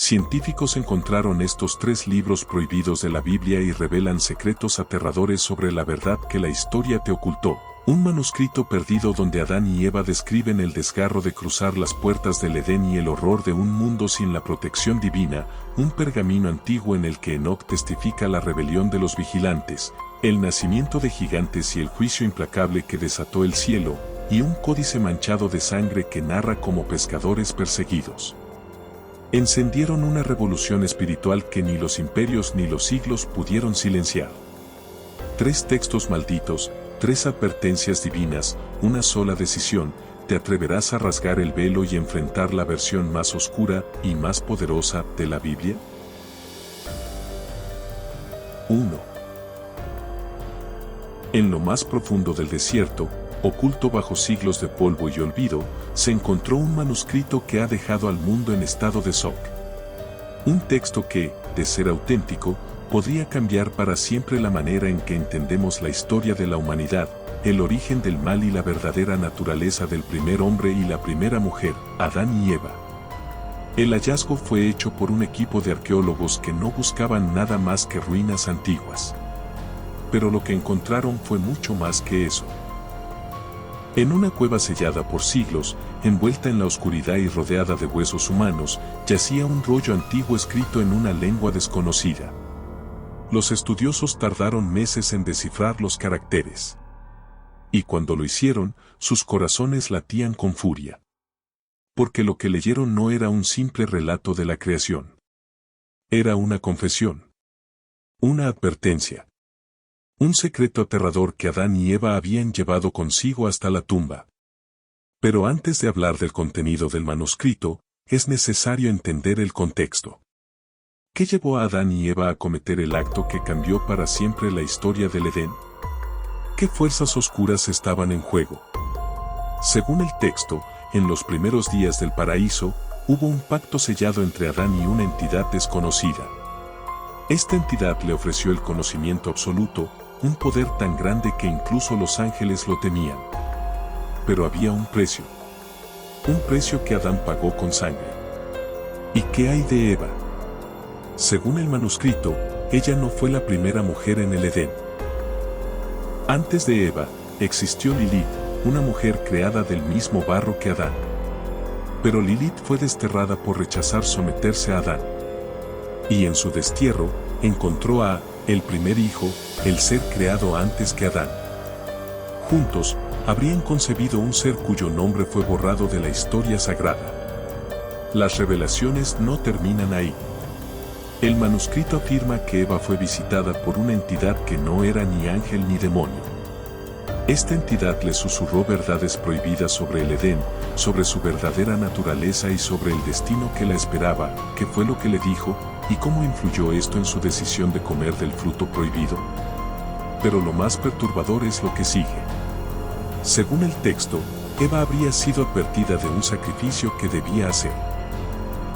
Científicos encontraron estos 3 libros prohibidos de la Biblia y revelan secretos aterradores sobre la verdad que la historia te ocultó. Un manuscrito perdido donde Adán y Eva describen el desgarro de cruzar las puertas del Edén y el horror de un mundo sin la protección divina, un pergamino antiguo en el que Enoc testifica la rebelión de los vigilantes, el nacimiento de gigantes y el juicio implacable que desató el cielo, y un códice manchado de sangre que narra como pescadores perseguidos encendieron una revolución espiritual que ni los imperios ni los siglos pudieron silenciar. 3 textos malditos, 3 advertencias divinas, una sola decisión. ¿Te atreverás a rasgar el velo y enfrentar la versión más oscura y más poderosa de la Biblia? 1. En lo más profundo del desierto, oculto bajo siglos de polvo y olvido, se encontró un manuscrito que ha dejado al mundo en estado de shock. Un texto que, de ser auténtico, podría cambiar para siempre la manera en que entendemos la historia de la humanidad, el origen del mal y la verdadera naturaleza del primer hombre y la primera mujer, Adán y Eva. El hallazgo fue hecho por un equipo de arqueólogos que no buscaban nada más que ruinas antiguas. Pero lo que encontraron fue mucho más que eso. En una cueva sellada por siglos, envuelta en la oscuridad y rodeada de huesos humanos, yacía un rollo antiguo escrito en una lengua desconocida. Los estudiosos tardaron meses en descifrar los caracteres. Y cuando lo hicieron, sus corazones latían con furia. Porque lo que leyeron no era un simple relato de la creación. Era una confesión. Una advertencia. Un secreto aterrador que Adán y Eva habían llevado consigo hasta la tumba. Pero antes de hablar del contenido del manuscrito, es necesario entender el contexto. ¿Qué llevó a Adán y Eva a cometer el acto que cambió para siempre la historia del Edén? ¿Qué fuerzas oscuras estaban en juego? Según el texto, en los primeros días del paraíso, hubo un pacto sellado entre Adán y una entidad desconocida. Esta entidad le ofreció el conocimiento absoluto, un poder tan grande que incluso los ángeles lo temían. Pero había un precio que Adán pagó con sangre. ¿Y qué hay de Eva? Según el manuscrito, ella no fue la primera mujer en el Edén. Antes de Eva, existió Lilith, una mujer creada del mismo barro que Adán. Pero Lilith fue desterrada por rechazar someterse a Adán. Y en su destierro, encontró a el primer hijo, el ser creado antes que Adán. Juntos, habrían concebido un ser cuyo nombre fue borrado de la historia sagrada. Las revelaciones no terminan ahí. El manuscrito afirma que Eva fue visitada por una entidad que no era ni ángel ni demonio. Esta entidad le susurró verdades prohibidas sobre el Edén, sobre su verdadera naturaleza y sobre el destino que la esperaba. ¿Qué fue lo que le dijo? ¿Y cómo influyó esto en su decisión de comer del fruto prohibido? Pero lo más perturbador es lo que sigue. Según el texto, Eva habría sido advertida de un sacrificio que debía hacer.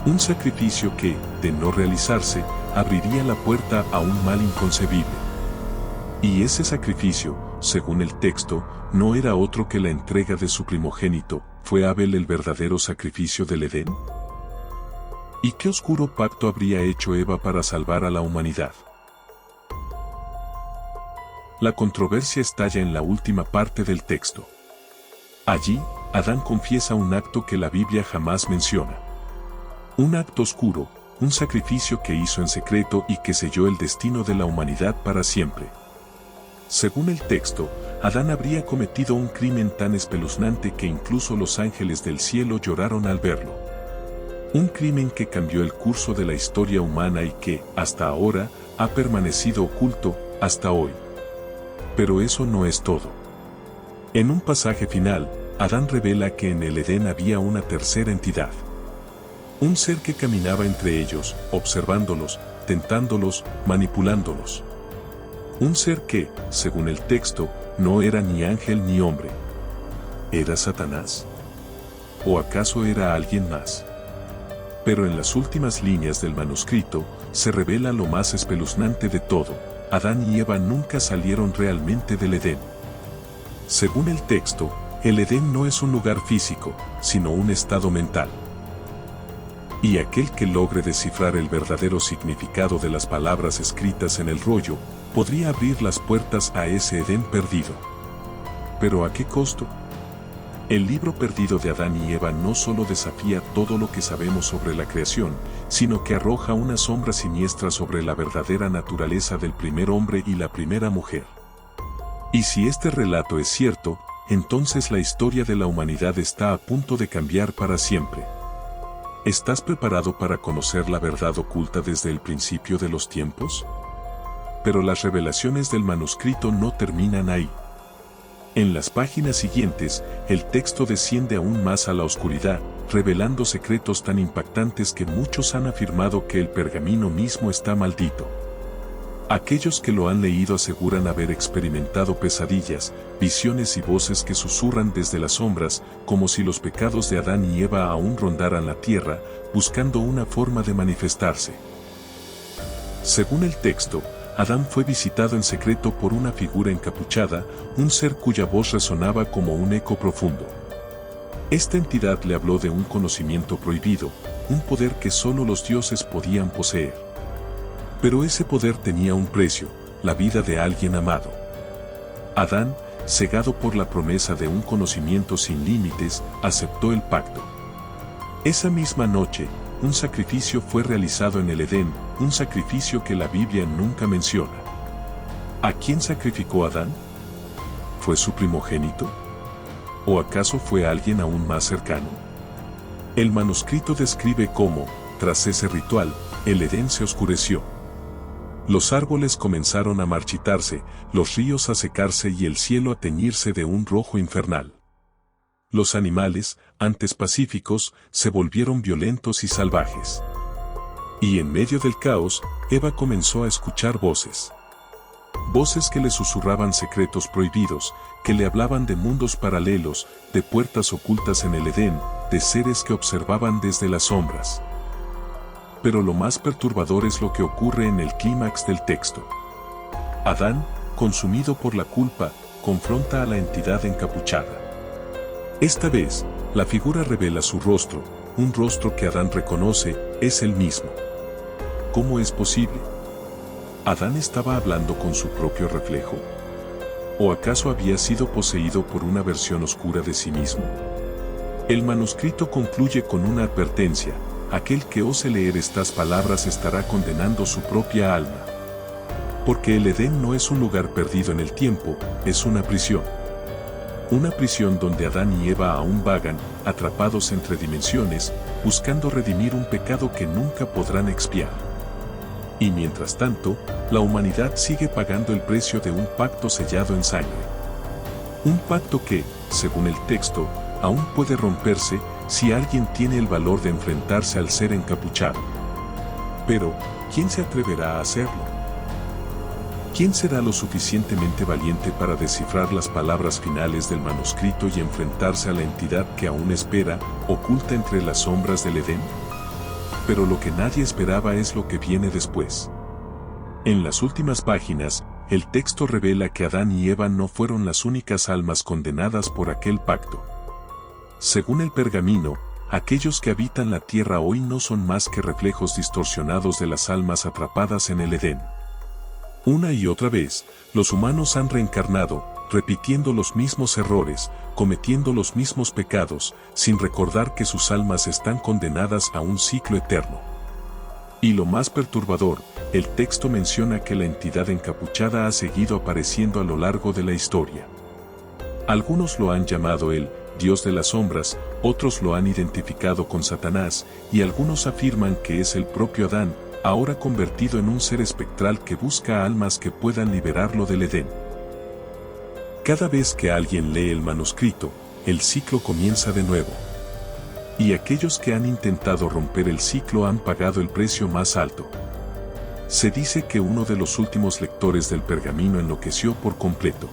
Un sacrificio que, de no realizarse, abriría la puerta a un mal inconcebible. Y ese sacrificio, según el texto, no era otro que la entrega de su primogénito. ¿Fue Abel el verdadero sacrificio del Edén? ¿Y qué oscuro pacto habría hecho Eva para salvar a la humanidad? La controversia estalla en la última parte del texto. Allí, Adán confiesa un acto que la Biblia jamás menciona. Un acto oscuro, un sacrificio que hizo en secreto y que selló el destino de la humanidad para siempre. Según el texto, Adán habría cometido un crimen tan espeluznante que incluso los ángeles del cielo lloraron al verlo. Un crimen que cambió el curso de la historia humana y que, hasta ahora, ha permanecido oculto, hasta hoy. Pero eso no es todo. En un pasaje final, Adán revela que en el Edén había una tercera entidad. Un ser que caminaba entre ellos, observándolos, tentándolos, manipulándolos. Un ser que, según el texto, no era ni ángel ni hombre. ¿Era Satanás? ¿O acaso era alguien más? Pero en las últimas líneas del manuscrito, se revela lo más espeluznante de todo: Adán y Eva nunca salieron realmente del Edén. Según el texto, el Edén no es un lugar físico, sino un estado mental. Y aquel que logre descifrar el verdadero significado de las palabras escritas en el rollo, podría abrir las puertas a ese Edén perdido. ¿Pero a qué costo? El libro perdido de Adán y Eva no solo desafía todo lo que sabemos sobre la creación, sino que arroja una sombra siniestra sobre la verdadera naturaleza del primer hombre y la primera mujer. Y si este relato es cierto, entonces la historia de la humanidad está a punto de cambiar para siempre. ¿Estás preparado para conocer la verdad oculta desde el principio de los tiempos? Pero las revelaciones del manuscrito no terminan ahí. En las páginas siguientes, el texto desciende aún más a la oscuridad, revelando secretos tan impactantes que muchos han afirmado que el pergamino mismo está maldito. Aquellos que lo han leído aseguran haber experimentado pesadillas, visiones y voces que susurran desde las sombras, como si los pecados de Adán y Eva aún rondaran la tierra, buscando una forma de manifestarse. Según el texto, Adán fue visitado en secreto por una figura encapuchada, un ser cuya voz resonaba como un eco profundo. Esta entidad le habló de un conocimiento prohibido, un poder que solo los dioses podían poseer. Pero ese poder tenía un precio, la vida de alguien amado. Adán, cegado por la promesa de un conocimiento sin límites, aceptó el pacto. Esa misma noche, un sacrificio fue realizado en el Edén, un sacrificio que la Biblia nunca menciona. ¿A quién sacrificó Adán? ¿Fue su primogénito? ¿O acaso fue alguien aún más cercano? El manuscrito describe cómo, tras ese ritual, el Edén se oscureció. Los árboles comenzaron a marchitarse, los ríos a secarse y el cielo a teñirse de un rojo infernal. Los animales, antes pacíficos, se volvieron violentos y salvajes. Y en medio del caos, Eva comenzó a escuchar voces. Voces que le susurraban secretos prohibidos, que le hablaban de mundos paralelos, de puertas ocultas en el Edén, de seres que observaban desde las sombras. Pero lo más perturbador es lo que ocurre en el clímax del texto. Adán, consumido por la culpa, confronta a la entidad encapuchada. Esta vez, la figura revela su rostro, un rostro que Adán reconoce, es el mismo. ¿Cómo es posible? ¿Adán estaba hablando con su propio reflejo? ¿O acaso había sido poseído por una versión oscura de sí mismo? El manuscrito concluye con una advertencia: aquel que ose leer estas palabras estará condenando su propia alma. Porque el Edén no es un lugar perdido en el tiempo, es una prisión. Una prisión donde Adán y Eva aún vagan, atrapados entre dimensiones, buscando redimir un pecado que nunca podrán expiar. Y mientras tanto, la humanidad sigue pagando el precio de un pacto sellado en sangre. Un pacto que, según el texto, aún puede romperse si alguien tiene el valor de enfrentarse al ser encapuchado. Pero, ¿quién se atreverá a hacerlo? ¿Quién será lo suficientemente valiente para descifrar las palabras finales del manuscrito y enfrentarse a la entidad que aún espera, oculta entre las sombras del Edén? Pero lo que nadie esperaba es lo que viene después. En las últimas páginas, el texto revela que Adán y Eva no fueron las únicas almas condenadas por aquel pacto. Según el pergamino, aquellos que habitan la tierra hoy no son más que reflejos distorsionados de las almas atrapadas en el Edén. Una y otra vez, los humanos han reencarnado, repitiendo los mismos errores, cometiendo los mismos pecados, sin recordar que sus almas están condenadas a un ciclo eterno. Y lo más perturbador, el texto menciona que la entidad encapuchada ha seguido apareciendo a lo largo de la historia. Algunos lo han llamado el Dios de las sombras, otros lo han identificado con Satanás, y algunos afirman que es el propio Adán, ahora convertido en un ser espectral que busca almas que puedan liberarlo del Edén. Cada vez que alguien lee el manuscrito, el ciclo comienza de nuevo. Y aquellos que han intentado romper el ciclo han pagado el precio más alto. Se dice que uno de los últimos lectores del pergamino enloqueció por completo.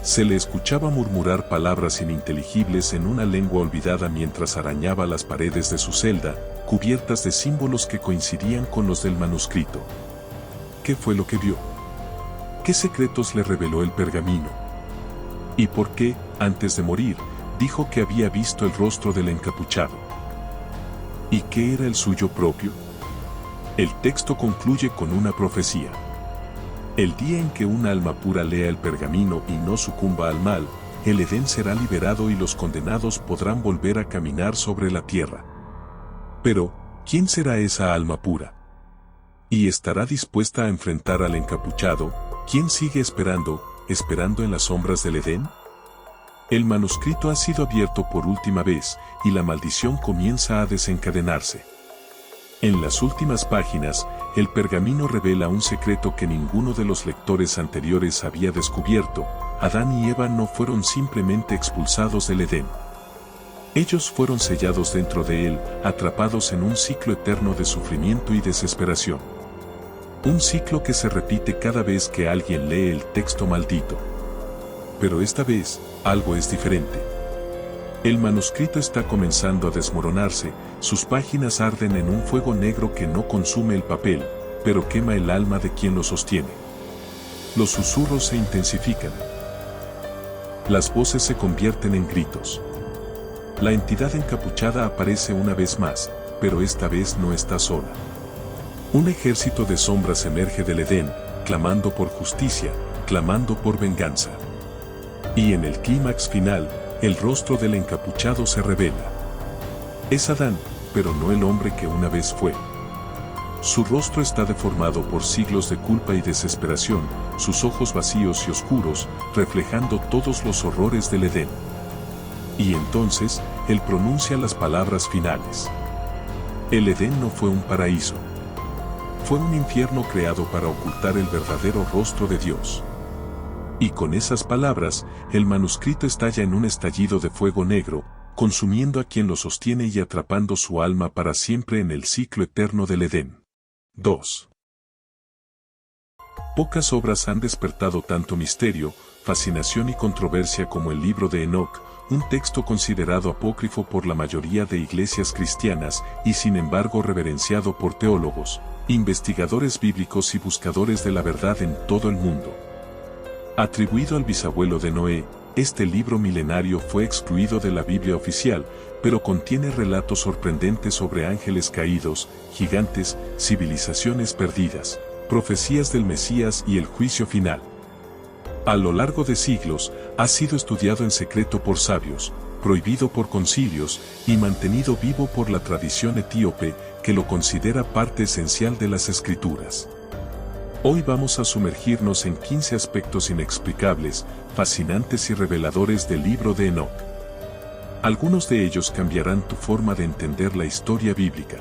Se le escuchaba murmurar palabras ininteligibles en una lengua olvidada mientras arañaba las paredes de su celda, cubiertas de símbolos que coincidían con los del manuscrito. ¿Qué fue lo que vio? ¿Qué secretos le reveló el pergamino? ¿Y por qué, antes de morir, dijo que había visto el rostro del encapuchado? ¿Y qué era el suyo propio? El texto concluye con una profecía. El día en que un alma pura lea el pergamino y no sucumba al mal, el Edén será liberado y los condenados podrán volver a caminar sobre la tierra. Pero, ¿quién será esa alma pura? ¿Y estará dispuesta a enfrentar al encapuchado? ¿Quién sigue esperando en las sombras del Edén? El manuscrito ha sido abierto por última vez, y la maldición comienza a desencadenarse. En las últimas páginas, el pergamino revela un secreto que ninguno de los lectores anteriores había descubierto: Adán y Eva no fueron simplemente expulsados del Edén. Ellos fueron sellados dentro de él, atrapados en un ciclo eterno de sufrimiento y desesperación. Un ciclo que se repite cada vez que alguien lee el texto maldito. Pero esta vez, algo es diferente. El manuscrito está comenzando a desmoronarse, sus páginas arden en un fuego negro que no consume el papel, pero quema el alma de quien lo sostiene. Los susurros se intensifican. Las voces se convierten en gritos. La entidad encapuchada aparece una vez más, pero esta vez no está sola. Un ejército de sombras emerge del Edén, clamando por justicia, clamando por venganza. Y en el clímax final, el rostro del encapuchado se revela. Es Adán, pero no el hombre que una vez fue. Su rostro está deformado por siglos de culpa y desesperación, sus ojos vacíos y oscuros, reflejando todos los horrores del Edén. Y entonces, él pronuncia las palabras finales. El Edén no fue un paraíso. Fue un infierno creado para ocultar el verdadero rostro de Dios. Y con esas palabras, el manuscrito estalla en un estallido de fuego negro, consumiendo a quien lo sostiene y atrapando su alma para siempre en el ciclo eterno del Edén. 2. Pocas obras han despertado tanto misterio, fascinación y controversia como el libro de Enoc, un texto considerado apócrifo por la mayoría de iglesias cristianas y sin embargo reverenciado por teólogos, investigadores bíblicos y buscadores de la verdad en todo el mundo. Atribuido al bisabuelo de Noé, este libro milenario fue excluido de la Biblia oficial, pero contiene relatos sorprendentes sobre ángeles caídos, gigantes, civilizaciones perdidas, profecías del Mesías y el juicio final. A lo largo de siglos, ha sido estudiado en secreto por sabios, prohibido por concilios y mantenido vivo por la tradición etíope, que lo considera parte esencial de las Escrituras. Hoy vamos a sumergirnos en 15 aspectos inexplicables, fascinantes y reveladores del libro de Enoc. Algunos de ellos cambiarán tu forma de entender la historia bíblica.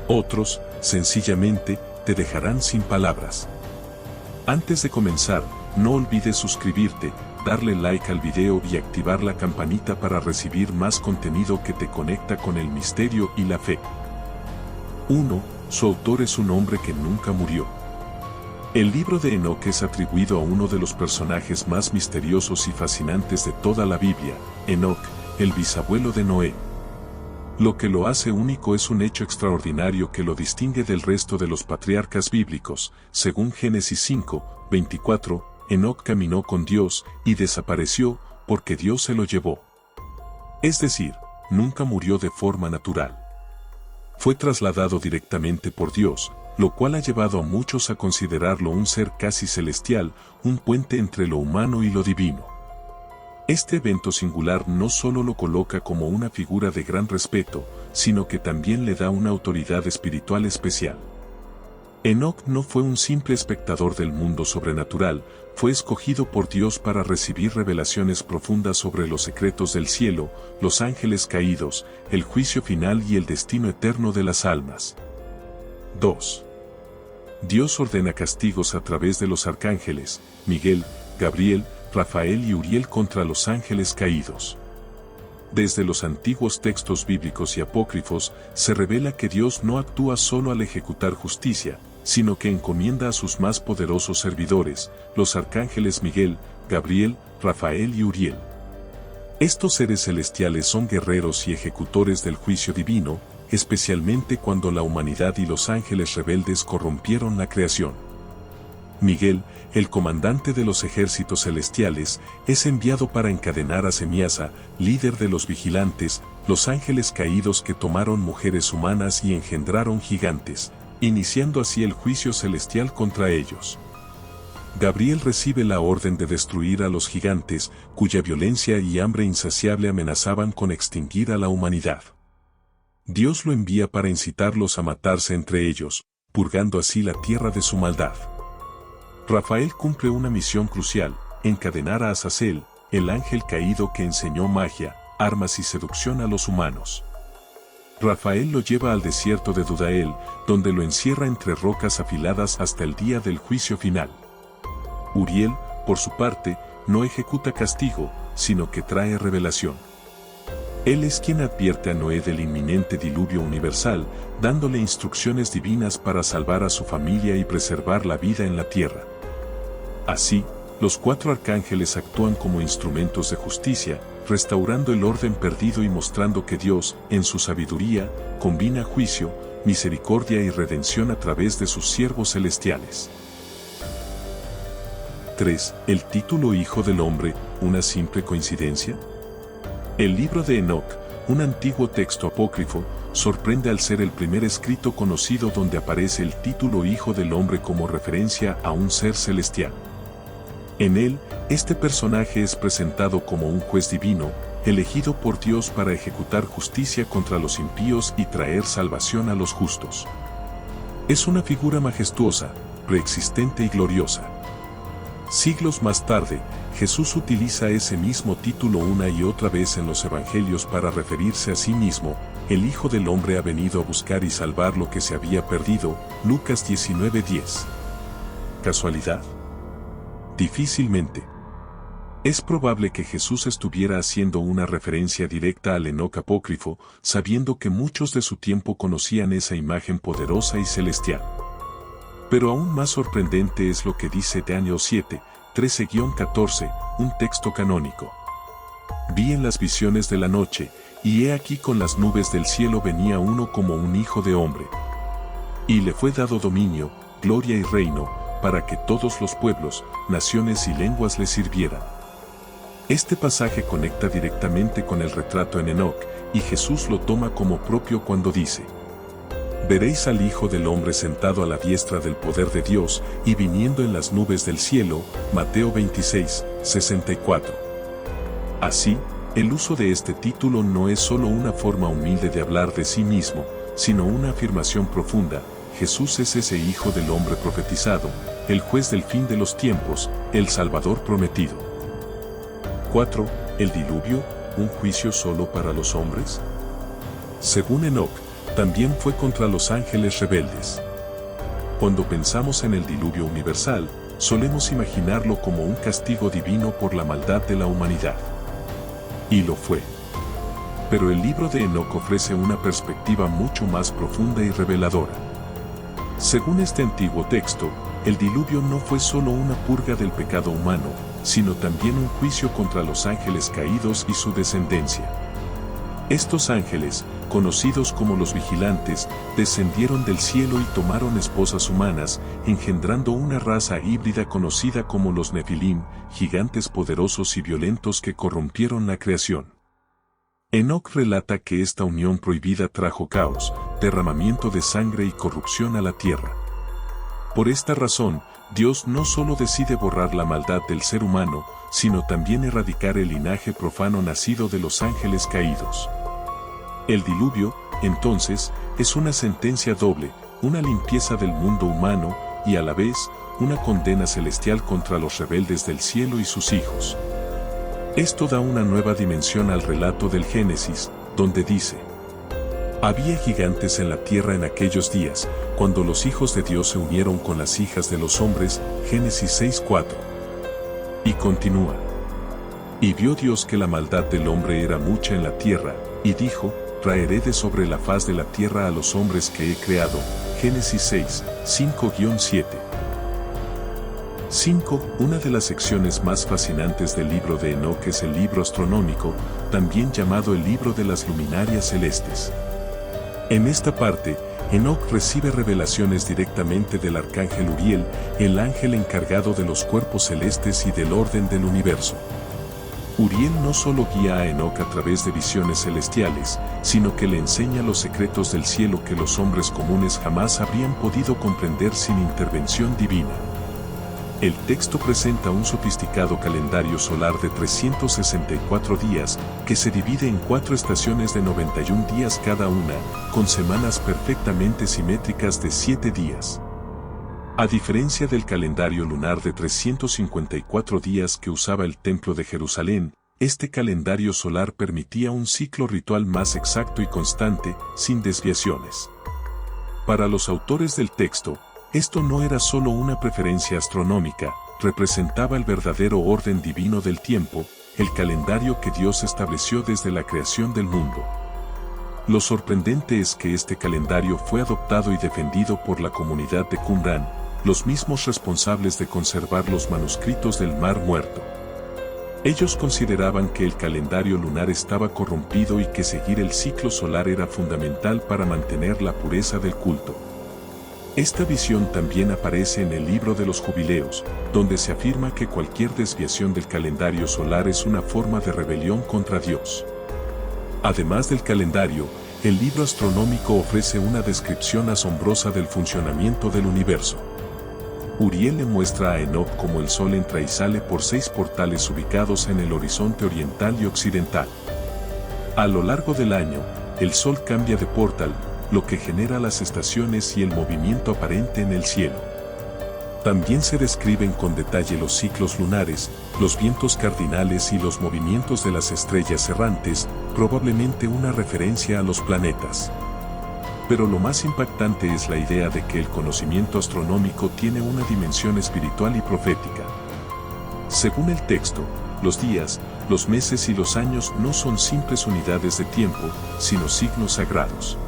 Otros, sencillamente, te dejarán sin palabras. Antes de comenzar, no olvides suscribirte, darle like al video y activar la campanita para recibir más contenido que te conecta con el misterio y la fe. 1. Su autor es un hombre que nunca murió. El libro de Enoc es atribuido a uno de los personajes más misteriosos y fascinantes de toda la Biblia, Enoc, el bisabuelo de Noé. Lo que lo hace único es un hecho extraordinario que lo distingue del resto de los patriarcas bíblicos. Según Génesis 5, 24, Enoc caminó con Dios y desapareció porque Dios se lo llevó. Es decir, nunca murió de forma natural. Fue trasladado directamente por Dios, lo cual ha llevado a muchos a considerarlo un ser casi celestial, un puente entre lo humano y lo divino. Este evento singular no solo lo coloca como una figura de gran respeto, sino que también le da una autoridad espiritual especial. Enoc no fue un simple espectador del mundo sobrenatural, fue escogido por Dios para recibir revelaciones profundas sobre los secretos del cielo, los ángeles caídos, el juicio final y el destino eterno de las almas. 2. Dios ordena castigos a través de los arcángeles, Miguel, Gabriel, Rafael y Uriel contra los ángeles caídos. Desde los antiguos textos bíblicos y apócrifos, se revela que Dios no actúa solo al ejecutar justicia, sino que encomienda a sus más poderosos servidores, los arcángeles Miguel, Gabriel, Rafael y Uriel. Estos seres celestiales son guerreros y ejecutores del juicio divino, especialmente cuando la humanidad y los ángeles rebeldes corrompieron la creación. Miguel, el comandante de los ejércitos celestiales, es enviado para encadenar a Semiasa, líder de los vigilantes, los ángeles caídos que tomaron mujeres humanas y engendraron gigantes, iniciando así el juicio celestial contra ellos. Gabriel recibe la orden de destruir a los gigantes, cuya violencia y hambre insaciable amenazaban con extinguir a la humanidad. Dios lo envía para incitarlos a matarse entre ellos, purgando así la tierra de su maldad. Rafael cumple una misión crucial: encadenar a Azazel, el ángel caído que enseñó magia, armas y seducción a los humanos. Rafael lo lleva al desierto de Dudael, donde lo encierra entre rocas afiladas hasta el día del juicio final. Uriel, por su parte, no ejecuta castigo, sino que trae revelación. Él es quien advierte a Noé del inminente diluvio universal, dándole instrucciones divinas para salvar a su familia y preservar la vida en la tierra. Así, los 4 arcángeles actúan como instrumentos de justicia, restaurando el orden perdido y mostrando que Dios, en su sabiduría, combina juicio, misericordia y redención a través de sus siervos celestiales. 3. El título Hijo del Hombre, ¿una simple coincidencia? El libro de Enoc, un antiguo texto apócrifo, sorprende al ser el primer escrito conocido donde aparece el título Hijo del Hombre como referencia a un ser celestial. En él, este personaje es presentado como un juez divino, elegido por Dios para ejecutar justicia contra los impíos y traer salvación a los justos. Es una figura majestuosa, preexistente y gloriosa. Siglos más tarde, Jesús utiliza ese mismo título una y otra vez en los evangelios para referirse a sí mismo: el Hijo del Hombre ha venido a buscar y salvar lo que se había perdido, Lucas 19:10. ¿Casualidad? Difícilmente. Es probable que Jesús estuviera haciendo una referencia directa al Enoc apócrifo, sabiendo que muchos de su tiempo conocían esa imagen poderosa y celestial. Pero aún más sorprendente es lo que dice Daniel 7, 13-14, un texto canónico. Vi en las visiones de la noche, y he aquí con las nubes del cielo venía uno como un hijo de hombre. Y le fue dado dominio, gloria y reino, para que todos los pueblos, naciones y lenguas le sirvieran. Este pasaje conecta directamente con el retrato en Enoc, y Jesús lo toma como propio cuando dice: veréis al Hijo del Hombre sentado a la diestra del poder de Dios, y viniendo en las nubes del cielo, Mateo 26, 64. Así, el uso de este título no es solo una forma humilde de hablar de sí mismo, sino una afirmación profunda: Jesús es ese Hijo del Hombre profetizado, el juez del fin de los tiempos, el Salvador prometido. 4. ¿El diluvio, un juicio solo para los hombres? Según Enoc, también fue contra los ángeles rebeldes. Cuando pensamos en el diluvio universal, solemos imaginarlo como un castigo divino por la maldad de la humanidad. Y lo fue. Pero el libro de Enoc ofrece una perspectiva mucho más profunda y reveladora. Según este antiguo texto, el diluvio no fue solo una purga del pecado humano, sino también un juicio contra los ángeles caídos y su descendencia. Estos ángeles, conocidos como los vigilantes, descendieron del cielo y tomaron esposas humanas, engendrando una raza híbrida conocida como los Nefilim, gigantes poderosos y violentos que corrompieron la creación. Enoc relata que esta unión prohibida trajo caos, derramamiento de sangre y corrupción a la tierra. Por esta razón, Dios no solo decide borrar la maldad del ser humano, sino también erradicar el linaje profano nacido de los ángeles caídos. El diluvio, entonces, es una sentencia doble, una limpieza del mundo humano, y a la vez, una condena celestial contra los rebeldes del cielo y sus hijos. Esto da una nueva dimensión al relato del Génesis, donde dice: había gigantes en la tierra en aquellos días, cuando los hijos de Dios se unieron con las hijas de los hombres, Génesis 6:4. Y continúa: y vio Dios que la maldad del hombre era mucha en la tierra, y dijo: traeré de sobre la faz de la tierra a los hombres que he creado, Génesis 6, 5-7. 5. Una de las secciones más fascinantes del libro de Enoc es el libro astronómico, también llamado el libro de las luminarias celestes. En esta parte, Enoc recibe revelaciones directamente del arcángel Uriel, el ángel encargado de los cuerpos celestes y del orden del universo. Uriel no solo guía a Enoc a través de visiones celestiales, sino que le enseña los secretos del cielo que los hombres comunes jamás habrían podido comprender sin intervención divina. El texto presenta un sofisticado calendario solar de 364 días, que se divide en 4 estaciones de 91 días cada una, con semanas perfectamente simétricas de 7 días. A diferencia del calendario lunar de 354 días que usaba el Templo de Jerusalén, este calendario solar permitía un ciclo ritual más exacto y constante, sin desviaciones. Para los autores del texto, esto no era solo una preferencia astronómica, representaba el verdadero orden divino del tiempo, el calendario que Dios estableció desde la creación del mundo. Lo sorprendente es que este calendario fue adoptado y defendido por la comunidad de Qumrán, los mismos responsables de conservar los manuscritos del Mar Muerto. Ellos consideraban que el calendario lunar estaba corrompido y que seguir el ciclo solar era fundamental para mantener la pureza del culto. Esta visión también aparece en el libro de los Jubileos, donde se afirma que cualquier desviación del calendario solar es una forma de rebelión contra Dios. Además del calendario, el libro astronómico ofrece una descripción asombrosa del funcionamiento del universo. Uriel le muestra a Enoc cómo el sol entra y sale por 6 portales ubicados en el horizonte oriental y occidental. A lo largo del año, el sol cambia de portal, lo que genera las estaciones y el movimiento aparente en el cielo. También se describen con detalle los ciclos lunares, los vientos cardinales y los movimientos de las estrellas errantes, probablemente una referencia a los planetas. Pero lo más impactante es la idea de que el conocimiento astronómico tiene una dimensión espiritual y profética. Según el texto, los días, los meses y los años no son simples unidades de tiempo, sino signos sagrados.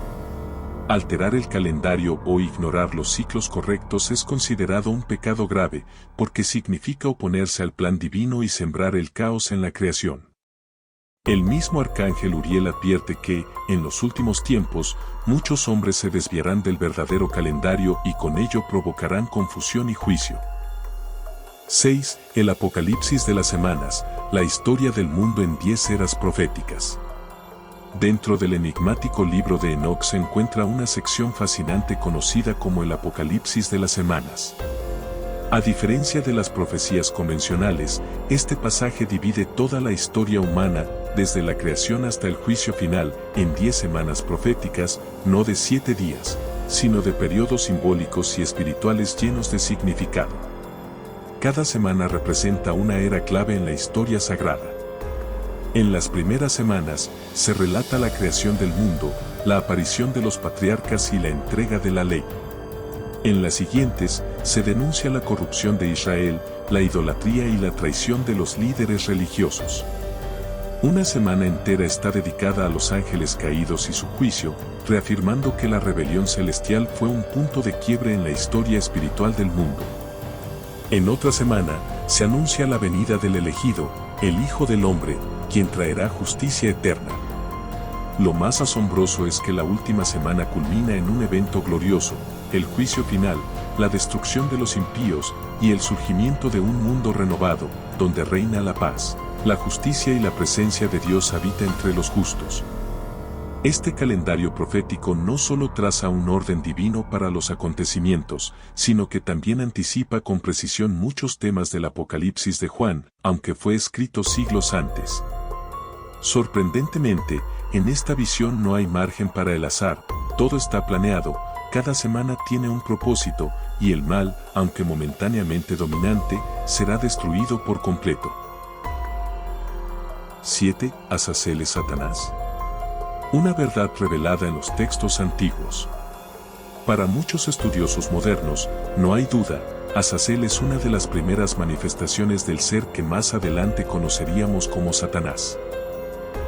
Alterar el calendario o ignorar los ciclos correctos es considerado un pecado grave, porque significa oponerse al plan divino y sembrar el caos en la creación. El mismo arcángel Uriel advierte que, en los últimos tiempos, muchos hombres se desviarán del verdadero calendario y con ello provocarán confusión y juicio. 6. El Apocalipsis de las semanas, la historia del mundo en 10 eras proféticas. Dentro del enigmático libro de Enoc se encuentra una sección fascinante conocida como el Apocalipsis de las semanas. A diferencia de las profecías convencionales, este pasaje divide toda la historia humana, desde la creación hasta el juicio final, en 10 semanas proféticas, no de 7 días, sino de periodos simbólicos y espirituales llenos de significado. Cada semana representa una era clave en la historia sagrada. En las primeras semanas, se relata la creación del mundo, la aparición de los patriarcas y la entrega de la ley. En las siguientes, se denuncia la corrupción de Israel, la idolatría y la traición de los líderes religiosos. Una semana entera está dedicada a los ángeles caídos y su juicio, reafirmando que la rebelión celestial fue un punto de quiebre en la historia espiritual del mundo. En otra semana, se anuncia la venida del elegido, el Hijo del Hombre, quien traerá justicia eterna. Lo más asombroso es que la última semana culmina en un evento glorioso, el juicio final, la destrucción de los impíos y el surgimiento de un mundo renovado, donde reina la paz, la justicia y la presencia de Dios habita entre los justos. Este calendario profético no solo traza un orden divino para los acontecimientos, sino que también anticipa con precisión muchos temas del Apocalipsis de Juan, aunque fue escrito siglos antes. Sorprendentemente, en esta visión no hay margen para el azar, todo está planeado, cada semana tiene un propósito, y el mal, aunque momentáneamente dominante, será destruido por completo. 7. Azazel es Satanás. Una verdad revelada en los textos antiguos. Para muchos estudiosos modernos, no hay duda, Azazel es una de las primeras manifestaciones del ser que más adelante conoceríamos como Satanás.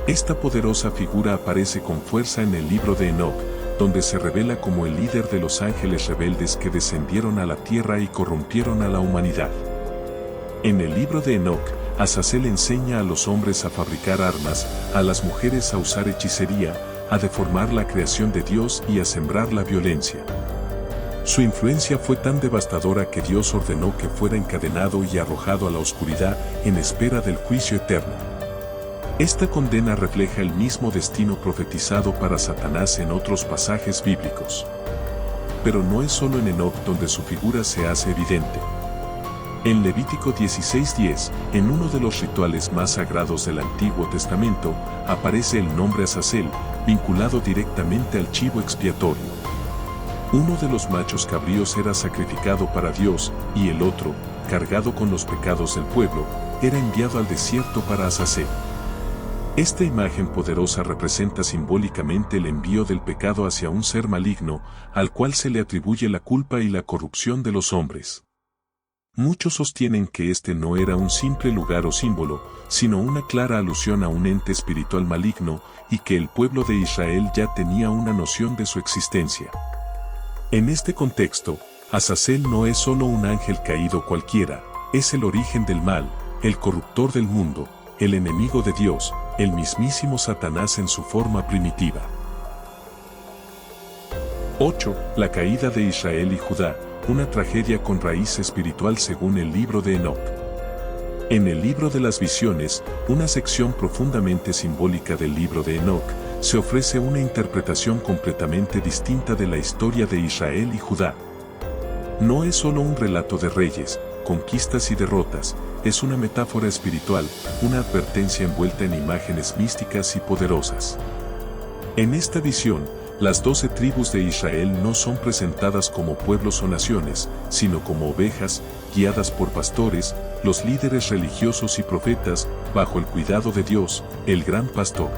Esta poderosa figura aparece con fuerza en el libro de Enoc, donde se revela como el líder de los ángeles rebeldes que descendieron a la tierra y corrompieron a la humanidad. En el libro de Enoc, Azazel enseña a los hombres a fabricar armas, a las mujeres a usar hechicería, a deformar la creación de Dios y a sembrar la violencia. Su influencia fue tan devastadora que Dios ordenó que fuera encadenado y arrojado a la oscuridad en espera del juicio eterno. Esta condena refleja el mismo destino profetizado para Satanás en otros pasajes bíblicos. Pero no es solo en Enoc donde su figura se hace evidente. En Levítico 16:10, en uno de los rituales más sagrados del Antiguo Testamento, aparece el nombre Azazel, vinculado directamente al chivo expiatorio. Uno de los machos cabríos era sacrificado para Dios, y el otro, cargado con los pecados del pueblo, era enviado al desierto para Azazel. Esta imagen poderosa representa simbólicamente el envío del pecado hacia un ser maligno, al cual se le atribuye la culpa y la corrupción de los hombres. Muchos sostienen que este no era un simple lugar o símbolo, sino una clara alusión a un ente espiritual maligno, y que el pueblo de Israel ya tenía una noción de su existencia. En este contexto, Azazel no es solo un ángel caído cualquiera, es el origen del mal, el corruptor del mundo, el enemigo de Dios, el mismísimo Satanás en su forma primitiva. 8. La caída de Israel y Judá, una tragedia con raíz espiritual según el libro de Enoc. En el libro de las visiones, una sección profundamente simbólica del libro de Enoc, se ofrece una interpretación completamente distinta de la historia de Israel y Judá. No es solo un relato de reyes, conquistas y derrotas, es una metáfora espiritual, una advertencia envuelta en imágenes místicas y poderosas. En esta visión, las 12 tribus de Israel no son presentadas como pueblos o naciones, sino como ovejas, guiadas por pastores, los líderes religiosos y profetas, bajo el cuidado de Dios, el gran pastor.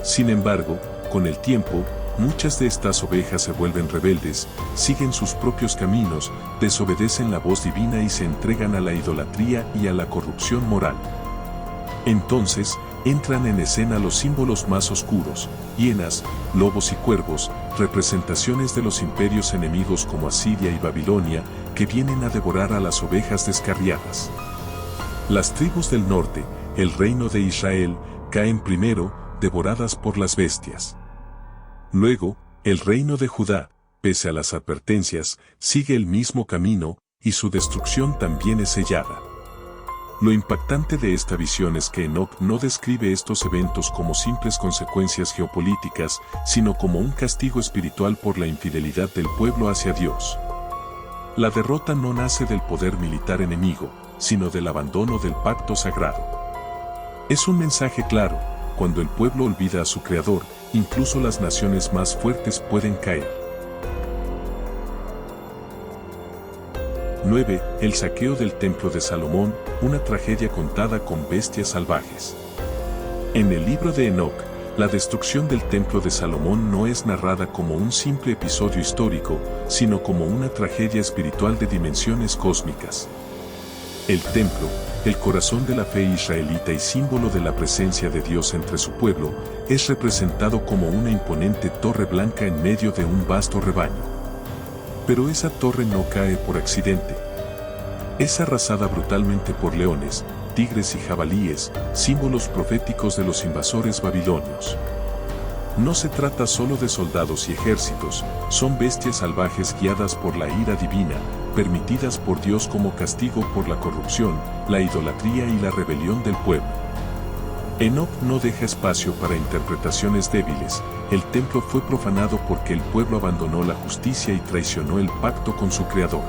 Sin embargo, con el tiempo, muchas de estas ovejas se vuelven rebeldes, siguen sus propios caminos, desobedecen la voz divina y se entregan a la idolatría y a la corrupción moral. Entonces, entran en escena los símbolos más oscuros, hienas, lobos y cuervos, representaciones de los imperios enemigos como Asiria y Babilonia, que vienen a devorar a las ovejas descarriadas. Las tribus del norte, el reino de Israel, caen primero, devoradas por las bestias. Luego, el reino de Judá, pese a las advertencias, sigue el mismo camino, y su destrucción también es sellada. Lo impactante de esta visión es que Enoc no describe estos eventos como simples consecuencias geopolíticas, sino como un castigo espiritual por la infidelidad del pueblo hacia Dios. La derrota no nace del poder militar enemigo, sino del abandono del pacto sagrado. Es un mensaje claro: cuando el pueblo olvida a su Creador, incluso las naciones más fuertes pueden caer. 9. El saqueo del templo de Salomón, una tragedia contada con bestias salvajes. En el libro de Enoc, la destrucción del templo de Salomón no es narrada como un simple episodio histórico, sino como una tragedia espiritual de dimensiones cósmicas. El templo, el corazón de la fe israelita y símbolo de la presencia de Dios entre su pueblo, es representado como una imponente torre blanca en medio de un vasto rebaño. Pero esa torre no cae por accidente. Es arrasada brutalmente por leones, tigres y jabalíes, símbolos proféticos de los invasores babilonios. No se trata solo de soldados y ejércitos, son bestias salvajes guiadas por la ira divina, permitidas por Dios como castigo por la corrupción, la idolatría y la rebelión del pueblo. Enoc no deja espacio para interpretaciones débiles. El templo fue profanado porque el pueblo abandonó la justicia y traicionó el pacto con su Creador.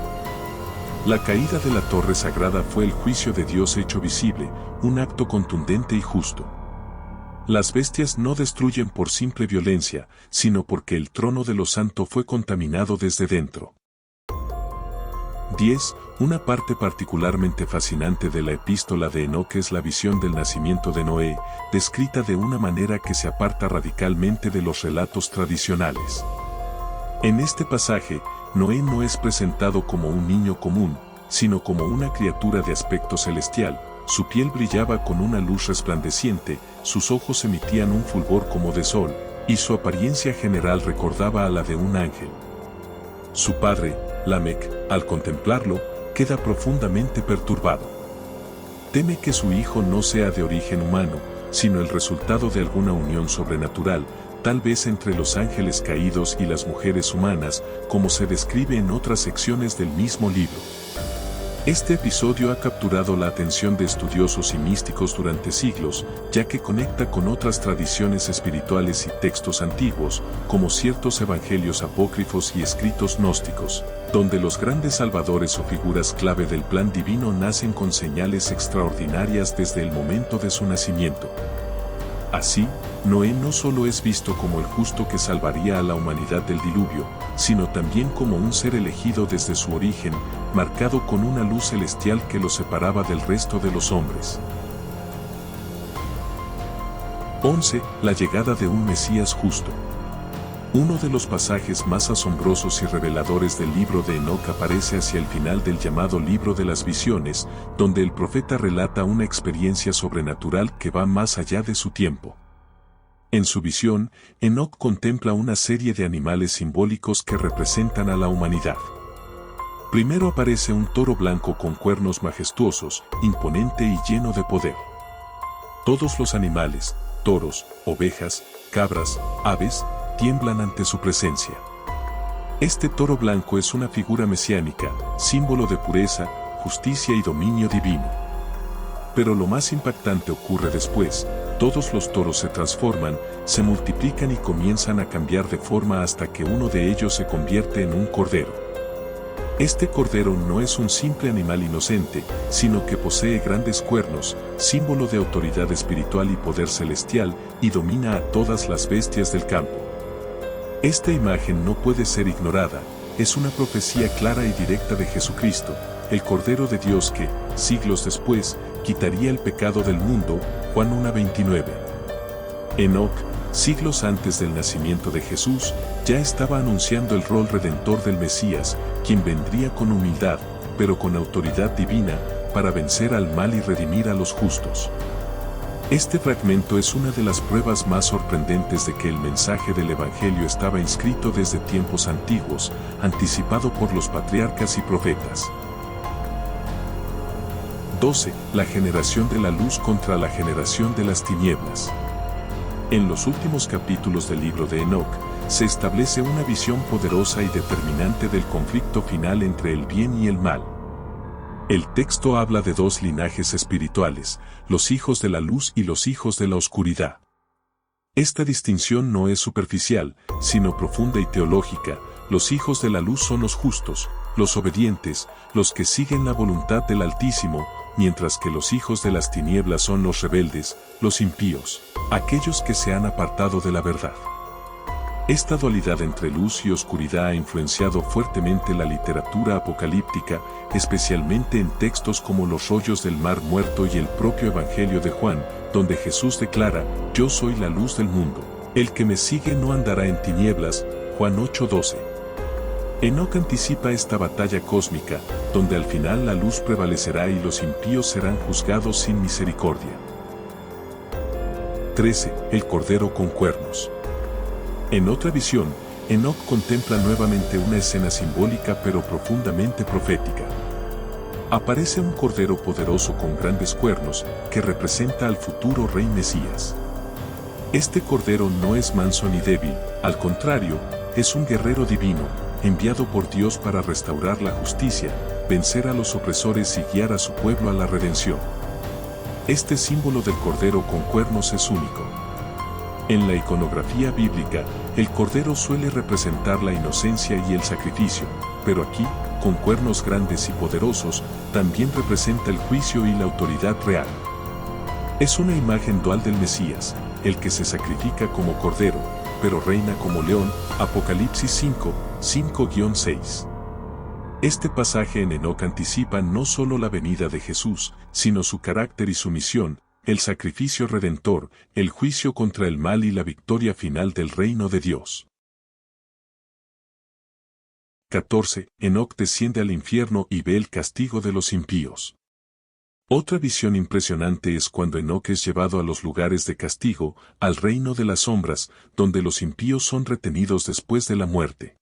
La caída de la torre sagrada fue el juicio de Dios hecho visible, un acto contundente y justo. Las bestias no destruyen por simple violencia, sino porque el trono de lo santo fue contaminado desde dentro. 10. Una parte particularmente fascinante de la epístola de Enoc es la visión del nacimiento de Noé, descrita de una manera que se aparta radicalmente de los relatos tradicionales. En este pasaje, Noé no es presentado como un niño común, sino como una criatura de aspecto celestial. Su piel brillaba con una luz resplandeciente, sus ojos emitían un fulgor como de sol, y su apariencia general recordaba a la de un ángel. Su padre, Lamec, al contemplarlo, queda profundamente perturbado. Teme que su hijo no sea de origen humano, sino el resultado de alguna unión sobrenatural, tal vez entre los ángeles caídos y las mujeres humanas, como se describe en otras secciones del mismo libro. Este episodio ha capturado la atención de estudiosos y místicos durante siglos, ya que conecta con otras tradiciones espirituales y textos antiguos, como ciertos evangelios apócrifos y escritos gnósticos, donde los grandes salvadores o figuras clave del plan divino nacen con señales extraordinarias desde el momento de su nacimiento. Así, Noé no solo es visto como el justo que salvaría a la humanidad del diluvio, sino también como un ser elegido desde su origen, marcado con una luz celestial que lo separaba del resto de los hombres. 11. La llegada de un Mesías justo. Uno de los pasajes más asombrosos y reveladores del libro de Enoc aparece hacia el final del llamado Libro de las Visiones, donde el profeta relata una experiencia sobrenatural que va más allá de su tiempo. En su visión, Enoc contempla una serie de animales simbólicos que representan a la humanidad. Primero aparece un toro blanco con cuernos majestuosos, imponente y lleno de poder. Todos los animales, toros, ovejas, cabras, aves, tiemblan ante su presencia. Este toro blanco es una figura mesiánica, símbolo de pureza, justicia y dominio divino. Pero lo más impactante ocurre después. Todos los toros se transforman, se multiplican y comienzan a cambiar de forma hasta que uno de ellos se convierte en un cordero. Este cordero no es un simple animal inocente, sino que posee grandes cuernos, símbolo de autoridad espiritual y poder celestial, y domina a todas las bestias del campo. Esta imagen no puede ser ignorada, es una profecía clara y directa de Jesucristo, el Cordero de Dios que, siglos después, quitaría el pecado del mundo. Juan 1:29. Enoc, siglos antes del nacimiento de Jesús, ya estaba anunciando el rol redentor del Mesías, quien vendría con humildad, pero con autoridad divina, para vencer al mal y redimir a los justos. Este fragmento es una de las pruebas más sorprendentes de que el mensaje del Evangelio estaba inscrito desde tiempos antiguos, anticipado por los patriarcas y profetas. 12. La generación de la luz contra la generación de las tinieblas. En los últimos capítulos del libro de Enoc, se establece una visión poderosa y determinante del conflicto final entre el bien y el mal. El texto habla de dos linajes espirituales, los hijos de la luz y los hijos de la oscuridad. Esta distinción no es superficial, sino profunda y teológica. Los hijos de la luz son los justos, los obedientes, los que siguen la voluntad del Altísimo, mientras que los hijos de las tinieblas son los rebeldes, los impíos, aquellos que se han apartado de la verdad. Esta dualidad entre luz y oscuridad ha influenciado fuertemente la literatura apocalíptica, especialmente en textos como Los rollos del mar muerto y el propio Evangelio de Juan, donde Jesús declara: «Yo soy la luz del mundo. El que me sigue no andará en tinieblas». Juan 8:12. Enoc anticipa esta batalla cósmica, donde al final la luz prevalecerá y los impíos serán juzgados sin misericordia. 13. El Cordero con cuernos. En otra visión, Enoc contempla nuevamente una escena simbólica pero profundamente profética. Aparece un cordero poderoso con grandes cuernos, que representa al futuro rey Mesías. Este cordero no es manso ni débil, al contrario, es un guerrero divino, enviado por Dios para restaurar la justicia, vencer a los opresores y guiar a su pueblo a la redención. Este símbolo del cordero con cuernos es único. En la iconografía bíblica, el cordero suele representar la inocencia y el sacrificio, pero aquí, con cuernos grandes y poderosos, también representa el juicio y la autoridad real. Es una imagen dual del Mesías, el que se sacrifica como cordero, pero reina como león. Apocalipsis 5, 5-6. Este pasaje en Enoc anticipa no solo la venida de Jesús, sino su carácter y su misión, el sacrificio redentor, el juicio contra el mal y la victoria final del reino de Dios. 14. Enoc desciende al infierno y ve el castigo de los impíos. Otra visión impresionante es cuando Enoc es llevado a los lugares de castigo, al reino de las sombras, donde los impíos son retenidos después de la muerte.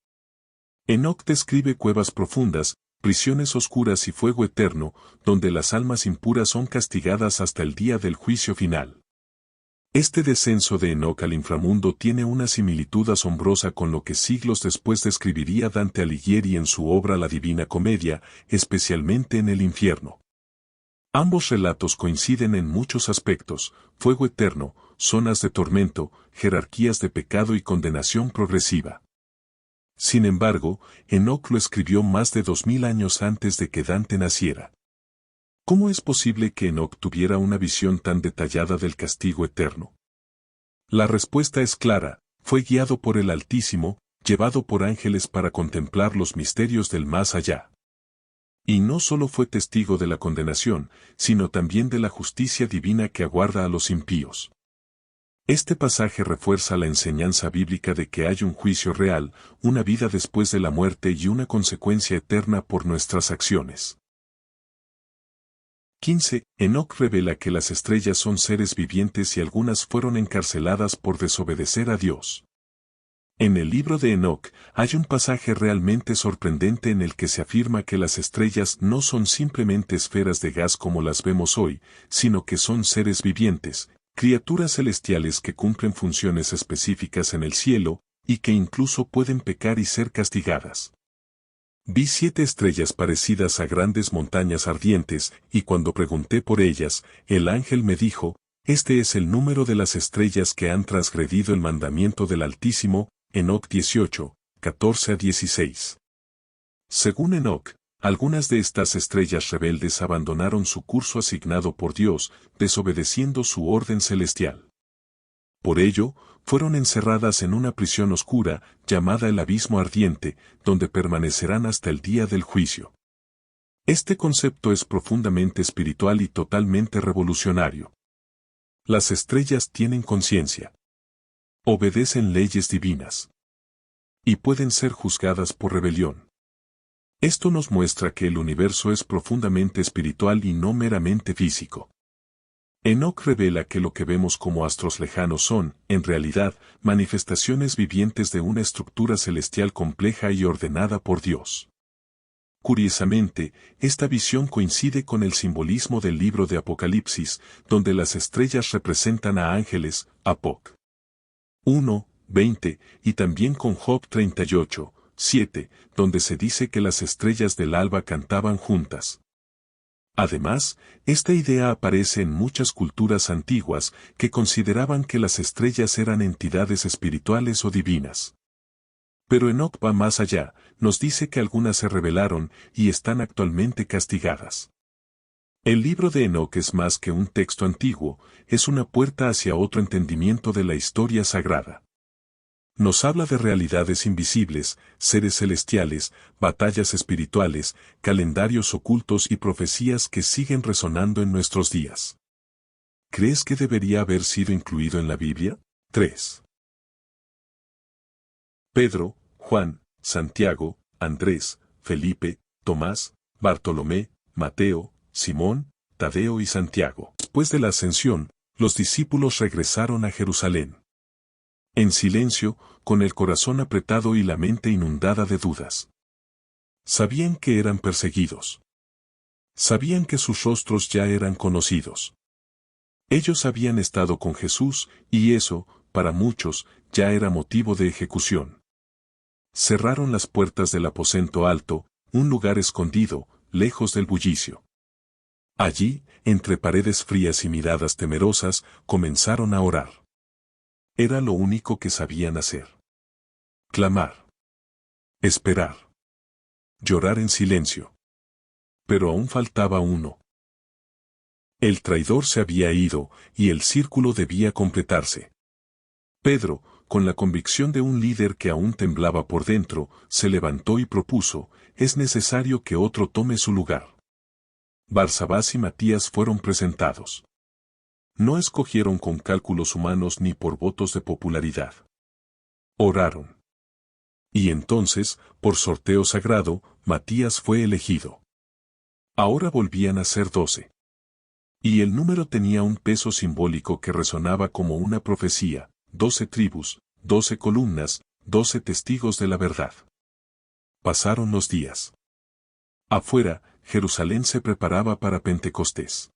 Enoc describe cuevas profundas, prisiones oscuras y fuego eterno, donde las almas impuras son castigadas hasta el día del juicio final. Este descenso de Enoc al inframundo tiene una similitud asombrosa con lo que siglos después describiría Dante Alighieri en su obra La Divina Comedia, especialmente en el infierno. Ambos relatos coinciden en muchos aspectos: fuego eterno, zonas de tormento, jerarquías de pecado y condenación progresiva. Sin embargo, Enoc lo escribió más de 2000 años antes de que Dante naciera. ¿Cómo es posible que Enoc tuviera una visión tan detallada del castigo eterno? La respuesta es clara: fue guiado por el Altísimo, llevado por ángeles para contemplar los misterios del más allá. Y no solo fue testigo de la condenación, sino también de la justicia divina que aguarda a los impíos. Este pasaje refuerza la enseñanza bíblica de que hay un juicio real, una vida después de la muerte y una consecuencia eterna por nuestras acciones. 15. Enoc revela que las estrellas son seres vivientes y algunas fueron encarceladas por desobedecer a Dios. En el libro de Enoc hay un pasaje realmente sorprendente en el que se afirma que las estrellas no son simplemente esferas de gas como las vemos hoy, sino que son seres vivientes, criaturas celestiales que cumplen funciones específicas en el cielo, y que incluso pueden pecar y ser castigadas. Vi 7 estrellas parecidas a grandes montañas ardientes, y cuando pregunté por ellas, el ángel me dijo: este es el número de las estrellas que han transgredido el mandamiento del Altísimo. Enoc 18, 14 a 16. Según Enoc, algunas de estas estrellas rebeldes abandonaron su curso asignado por Dios, desobedeciendo su orden celestial. Por ello, fueron encerradas en una prisión oscura, llamada el abismo ardiente, donde permanecerán hasta el día del juicio. Este concepto es profundamente espiritual y totalmente revolucionario. Las estrellas tienen conciencia. Obedecen leyes divinas. Y pueden ser juzgadas por rebelión. Esto nos muestra que el universo es profundamente espiritual y no meramente físico. Enoc revela que lo que vemos como astros lejanos son, en realidad, manifestaciones vivientes de una estructura celestial compleja y ordenada por Dios. Curiosamente, esta visión coincide con el simbolismo del libro de Apocalipsis, donde las estrellas representan a ángeles, Apoc. 1, 20, y también con Job 38, 7, donde se dice que las estrellas del alba cantaban juntas. Además, esta idea aparece en muchas culturas antiguas que consideraban que las estrellas eran entidades espirituales o divinas. Pero Enoc va más allá, nos dice que algunas se rebelaron y están actualmente castigadas. El libro de Enoc es más que un texto antiguo, es una puerta hacia otro entendimiento de la historia sagrada. Nos habla de realidades invisibles, seres celestiales, batallas espirituales, calendarios ocultos y profecías que siguen resonando en nuestros días. ¿Crees que debería haber sido incluido en la Biblia? 3. Pedro, Juan, Santiago, Andrés, Felipe, Tomás, Bartolomé, Mateo, Simón, Tadeo y Santiago. Después de la ascensión, los discípulos regresaron a Jerusalén. En silencio, con el corazón apretado y la mente inundada de dudas. Sabían que eran perseguidos. Sabían que sus rostros ya eran conocidos. Ellos habían estado con Jesús, y eso, para muchos, ya era motivo de ejecución. Cerraron las puertas del aposento alto, un lugar escondido, lejos del bullicio. Allí, entre paredes frías y miradas temerosas, comenzaron a orar. Era lo único que sabían hacer. Clamar. Esperar. Llorar en silencio. Pero aún faltaba uno. El traidor se había ido, y el círculo debía completarse. Pedro, con la convicción de un líder que aún temblaba por dentro, se levantó y propuso: es necesario que otro tome su lugar. Barsabás y Matías fueron presentados. No escogieron con cálculos humanos ni por votos de popularidad. Oraron. Y entonces, por sorteo sagrado, Matías fue elegido. Ahora volvían a ser 12. Y el número tenía un peso simbólico que resonaba como una profecía: 12 tribus, 12 columnas, 12 testigos de la verdad. Pasaron los días. Afuera, Jerusalén se preparaba para Pentecostés.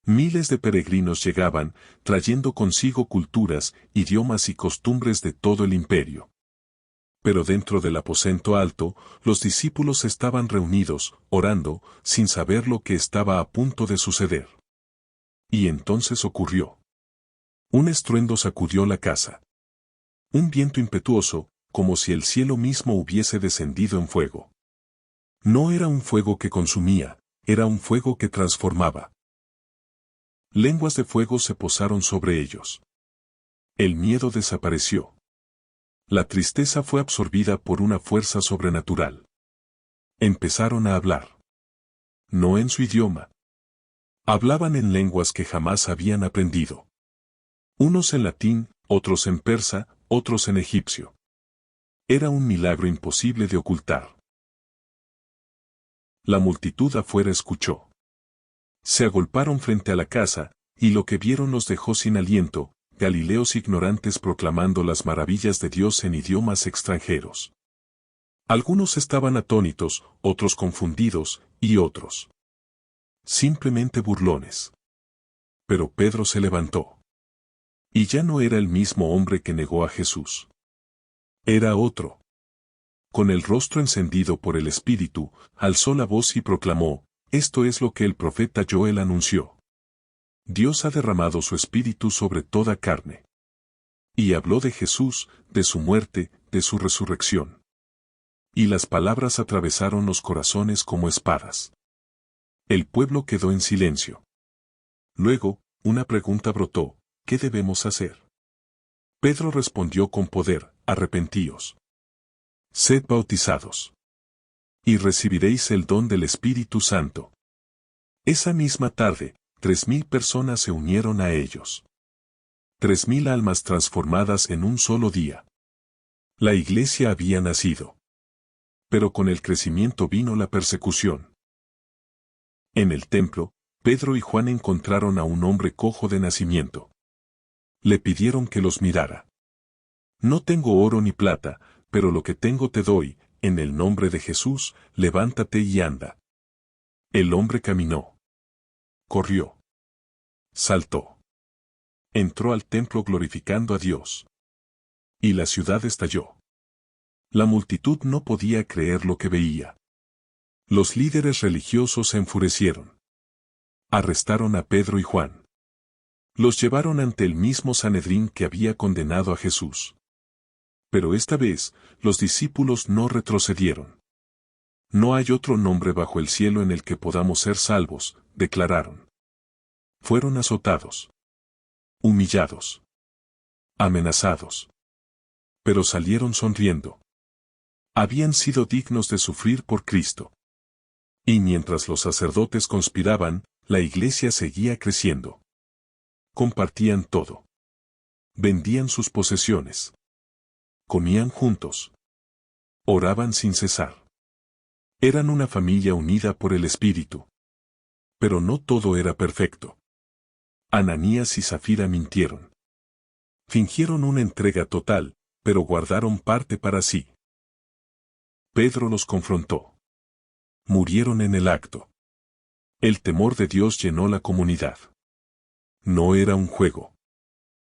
Miles de peregrinos llegaban, trayendo consigo culturas, idiomas y costumbres de todo el imperio. Pero dentro del aposento alto, los discípulos estaban reunidos, orando, sin saber lo que estaba a punto de suceder. Y entonces ocurrió. Un estruendo sacudió la casa. Un viento impetuoso, como si el cielo mismo hubiese descendido en fuego. No era un fuego que consumía, era un fuego que transformaba. Lenguas de fuego se posaron sobre ellos. El miedo desapareció. La tristeza fue absorbida por una fuerza sobrenatural. Empezaron a hablar. No en su idioma. Hablaban en lenguas que jamás habían aprendido. Unos en latín, otros en persa, otros en egipcio. Era un milagro imposible de ocultar. La multitud afuera escuchó. Se agolparon frente a la casa, y lo que vieron los dejó sin aliento, galileos ignorantes proclamando las maravillas de Dios en idiomas extranjeros. Algunos estaban atónitos, otros confundidos, y otros simplemente burlones. Pero Pedro se levantó. Y ya no era el mismo hombre que negó a Jesús. Era otro. Con el rostro encendido por el Espíritu, alzó la voz y proclamó: esto es lo que el profeta Joel anunció. Dios ha derramado su Espíritu sobre toda carne. Y habló de Jesús, de su muerte, de su resurrección. Y las palabras atravesaron los corazones como espadas. El pueblo quedó en silencio. Luego, una pregunta brotó: ¿qué debemos hacer? Pedro respondió con poder: arrepentíos. Sed bautizados. Y recibiréis el don del Espíritu Santo. Esa misma tarde, 3,000 personas se unieron a ellos. 3,000 almas transformadas en un solo día. La iglesia había nacido. Pero con el crecimiento vino la persecución. En el templo, Pedro y Juan encontraron a un hombre cojo de nacimiento. Le pidieron que los mirara. No tengo oro ni plata, pero lo que tengo te doy, en el nombre de Jesús, levántate y anda. El hombre caminó. Corrió. Saltó. Entró al templo glorificando a Dios. Y la ciudad estalló. La multitud no podía creer lo que veía. Los líderes religiosos se enfurecieron. Arrestaron a Pedro y Juan. Los llevaron ante el mismo Sanedrín que había condenado a Jesús. Pero esta vez, los discípulos no retrocedieron. No hay otro nombre bajo el cielo en el que podamos ser salvos, declararon. Fueron azotados. Humillados. Amenazados. Pero salieron sonriendo. Habían sido dignos de sufrir por Cristo. Y mientras los sacerdotes conspiraban, la iglesia seguía creciendo. Compartían todo. Vendían sus posesiones. Comían juntos. Oraban sin cesar. Eran una familia unida por el Espíritu. Pero no todo era perfecto. Ananías y Zafira mintieron. Fingieron una entrega total, pero guardaron parte para sí. Pedro los confrontó. Murieron en el acto. El temor de Dios llenó la comunidad. No era un juego.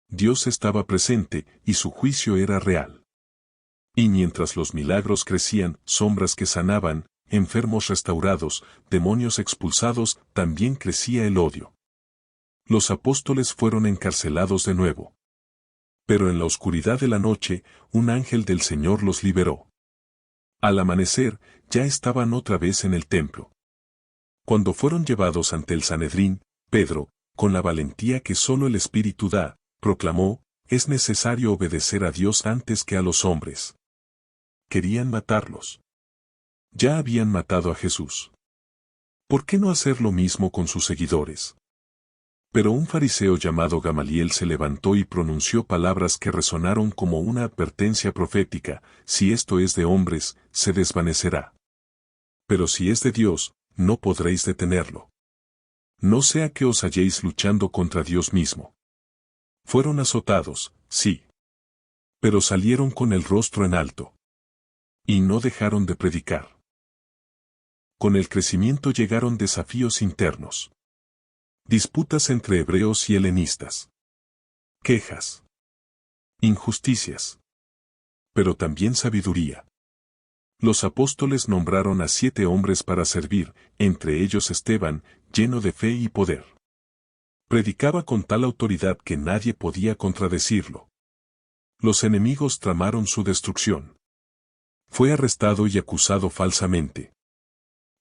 Dios estaba presente y su juicio era real. Y mientras los milagros crecían, sombras que sanaban, enfermos restaurados, demonios expulsados, también crecía el odio. Los apóstoles fueron encarcelados de nuevo. Pero en la oscuridad de la noche, un ángel del Señor los liberó. Al amanecer, ya estaban otra vez en el templo. Cuando fueron llevados ante el Sanedrín, Pedro, con la valentía que solo el Espíritu da, proclamó: es necesario obedecer a Dios antes que a los hombres. Querían matarlos. Ya habían matado a Jesús. ¿Por qué no hacer lo mismo con sus seguidores? Pero un fariseo llamado Gamaliel se levantó y pronunció palabras que resonaron como una advertencia profética: si esto es de hombres, se desvanecerá. Pero si es de Dios, no podréis detenerlo. No sea que os halléis luchando contra Dios mismo. Fueron azotados, sí. Pero salieron con el rostro en alto. Y no dejaron de predicar. Con el crecimiento llegaron desafíos internos. Disputas entre hebreos y helenistas. Quejas. Injusticias. Pero también sabiduría. Los apóstoles nombraron a 7 hombres para servir, entre ellos Esteban, lleno de fe y poder. Predicaba con tal autoridad que nadie podía contradecirlo. Los enemigos tramaron su destrucción. Fue arrestado y acusado falsamente.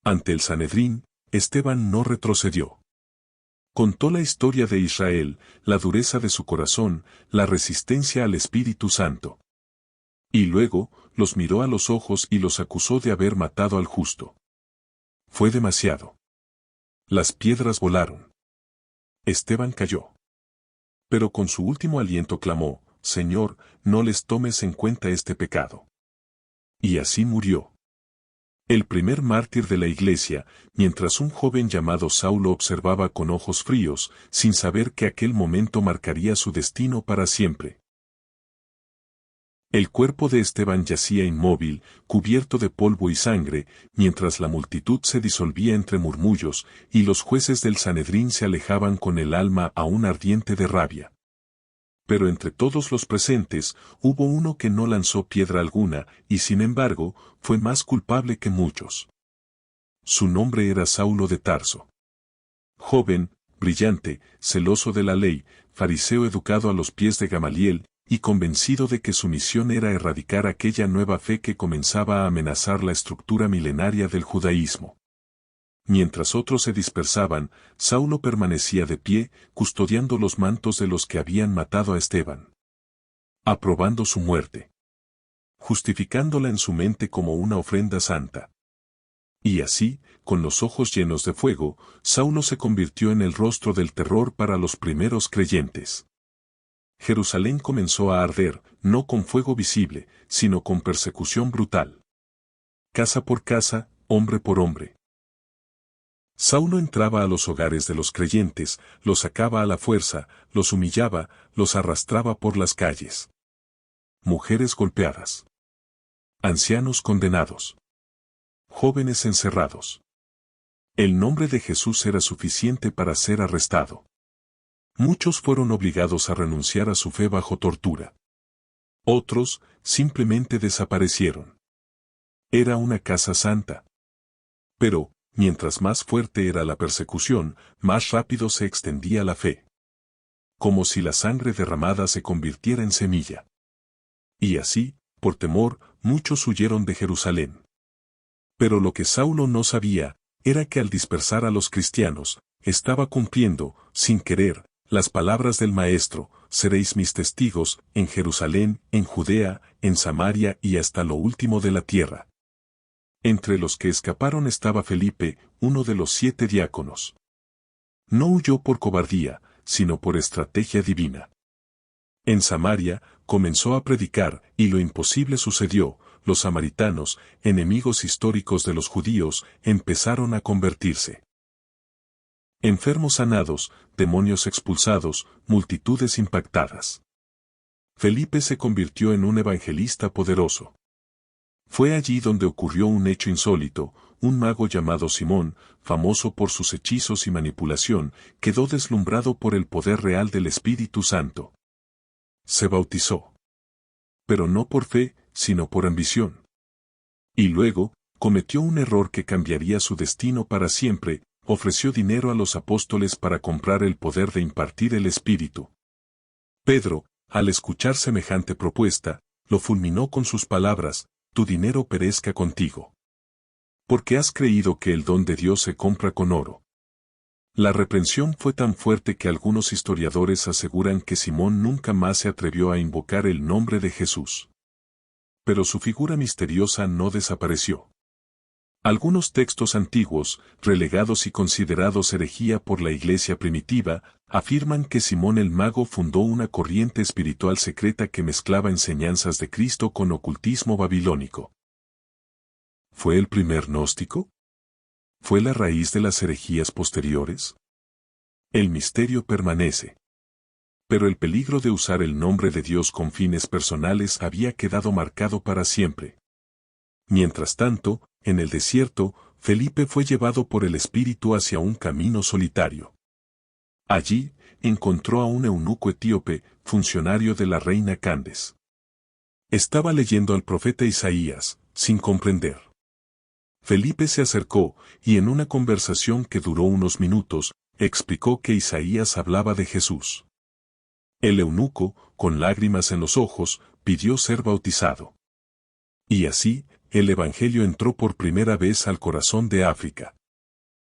Ante el Sanedrín, Esteban no retrocedió. Contó la historia de Israel, la dureza de su corazón, la resistencia al Espíritu Santo. Y luego, los miró a los ojos y los acusó de haber matado al justo. Fue demasiado. Las piedras volaron. Esteban cayó. Pero con su último aliento clamó, Señor, no les tomes en cuenta este pecado. Y así murió. El primer mártir de la iglesia, mientras un joven llamado Saulo observaba con ojos fríos, sin saber que aquel momento marcaría su destino para siempre. El cuerpo de Esteban yacía inmóvil, cubierto de polvo y sangre, mientras la multitud se disolvía entre murmullos, y los jueces del Sanedrín se alejaban con el alma aún ardiente de rabia. Pero entre todos los presentes, hubo uno que no lanzó piedra alguna, y sin embargo, fue más culpable que muchos. Su nombre era Saulo de Tarso. Joven, brillante, celoso de la ley, fariseo educado a los pies de Gamaliel, y convencido de que su misión era erradicar aquella nueva fe que comenzaba a amenazar la estructura milenaria del judaísmo. Mientras otros se dispersaban, Saulo permanecía de pie, custodiando los mantos de los que habían matado a Esteban. Aprobando su muerte. Justificándola en su mente como una ofrenda santa. Y así, con los ojos llenos de fuego, Saulo se convirtió en el rostro del terror para los primeros creyentes. Jerusalén comenzó a arder, no con fuego visible, sino con persecución brutal. Casa por casa, hombre por hombre. Saulo entraba a los hogares de los creyentes, los sacaba a la fuerza, los humillaba, los arrastraba por las calles. Mujeres golpeadas. Ancianos condenados. Jóvenes encerrados. El nombre de Jesús era suficiente para ser arrestado. Muchos fueron obligados a renunciar a su fe bajo tortura. Otros, simplemente desaparecieron. Era una casa santa. Pero, mientras más fuerte era la persecución, más rápido se extendía la fe. Como si la sangre derramada se convirtiera en semilla. Y así, por temor, muchos huyeron de Jerusalén. Pero lo que Saulo no sabía, era que al dispersar a los cristianos, estaba cumpliendo, sin querer, las palabras del Maestro, seréis mis testigos, en Jerusalén, en Judea, en Samaria y hasta lo último de la tierra. Entre los que escaparon estaba Felipe, uno de los 7 diáconos. No huyó por cobardía, sino por estrategia divina. En Samaria, comenzó a predicar, y lo imposible sucedió, los samaritanos, enemigos históricos de los judíos, empezaron a convertirse. Enfermos sanados, demonios expulsados, multitudes impactadas. Felipe se convirtió en un evangelista poderoso. Fue allí donde ocurrió un hecho insólito, un mago llamado Simón, famoso por sus hechizos y manipulación, quedó deslumbrado por el poder real del Espíritu Santo. Se bautizó. Pero no por fe, sino por ambición. Y luego, cometió un error que cambiaría su destino para siempre, ofreció dinero a los apóstoles para comprar el poder de impartir el Espíritu. Pedro, al escuchar semejante propuesta, lo fulminó con sus palabras, tu dinero perezca contigo. Porque has creído que el don de Dios se compra con oro. La reprensión fue tan fuerte que algunos historiadores aseguran que Simón nunca más se atrevió a invocar el nombre de Jesús. Pero su figura misteriosa no desapareció. Algunos textos antiguos, relegados y considerados herejía por la iglesia primitiva, afirman que Simón el Mago fundó una corriente espiritual secreta que mezclaba enseñanzas de Cristo con ocultismo babilónico. ¿Fue el primer gnóstico? ¿Fue la raíz de las herejías posteriores? El misterio permanece. Pero el peligro de usar el nombre de Dios con fines personales había quedado marcado para siempre. Mientras tanto, en el desierto, Felipe fue llevado por el Espíritu hacia un camino solitario. Allí, encontró a un eunuco etíope, funcionario de la reina Candes. Estaba leyendo al profeta Isaías, sin comprender. Felipe se acercó, y en una conversación que duró unos minutos, explicó que Isaías hablaba de Jesús. El eunuco, con lágrimas en los ojos, pidió ser bautizado. Y así, el Evangelio entró por primera vez al corazón de África.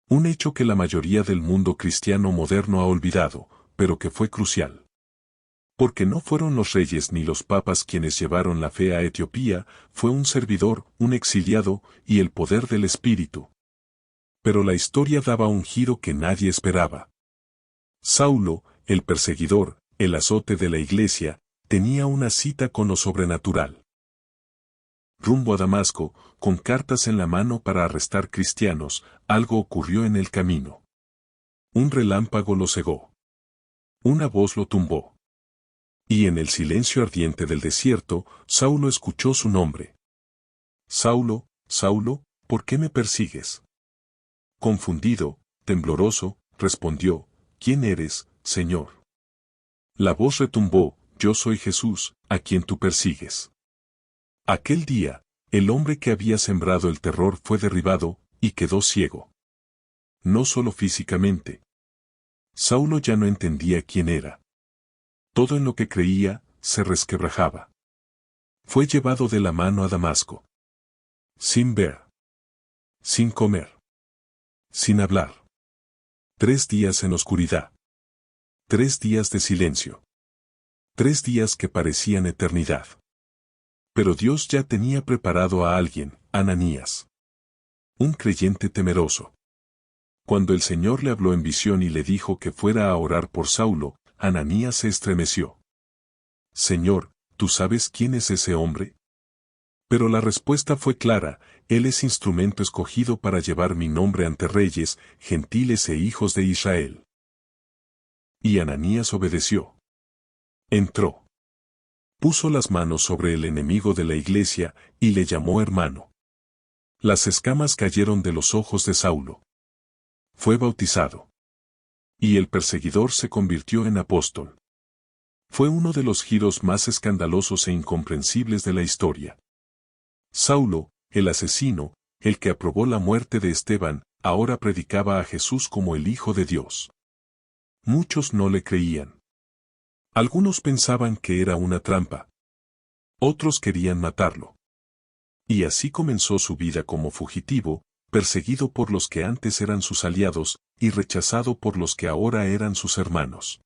Un hecho que la mayoría del mundo cristiano moderno ha olvidado, pero que fue crucial. Porque no fueron los reyes ni los papas quienes llevaron la fe a Etiopía, fue un servidor, un exiliado, y el poder del Espíritu. Pero la historia daba un giro que nadie esperaba. Saulo, el perseguidor, el azote de la iglesia, tenía una cita con lo sobrenatural. Rumbo a Damasco, con cartas en la mano para arrestar cristianos, algo ocurrió en el camino. Un relámpago lo cegó. Una voz lo tumbó. Y en el silencio ardiente del desierto, Saulo escuchó su nombre. Saulo, Saulo, ¿por qué me persigues? Confundido, tembloroso, respondió, ¿quién eres, Señor? La voz retumbó, yo soy Jesús, a quien tú persigues. Aquel día, el hombre que había sembrado el terror fue derribado, y quedó ciego. No solo físicamente. Saulo ya no entendía quién era. Todo en lo que creía, se resquebrajaba. Fue llevado de la mano a Damasco. Sin ver. Sin comer. Sin hablar. 3 días en oscuridad. 3 días de silencio. 3 días que parecían eternidad. Pero Dios ya tenía preparado a alguien, Ananías. Un creyente temeroso. Cuando el Señor le habló en visión y le dijo que fuera a orar por Saulo, Ananías se estremeció. Señor, ¿tú sabes quién es ese hombre? Pero la respuesta fue clara, él es instrumento escogido para llevar mi nombre ante reyes, gentiles e hijos de Israel. Y Ananías obedeció. Entró. Puso las manos sobre el enemigo de la iglesia, y le llamó hermano. Las escamas cayeron de los ojos de Saulo. Fue bautizado. Y el perseguidor se convirtió en apóstol. Fue uno de los giros más escandalosos e incomprensibles de la historia. Saulo, el asesino, el que aprobó la muerte de Esteban, ahora predicaba a Jesús como el Hijo de Dios. Muchos no le creían. Algunos pensaban que era una trampa. Otros querían matarlo. Y así comenzó su vida como fugitivo, perseguido por los que antes eran sus aliados, y rechazado por los que ahora eran sus hermanos.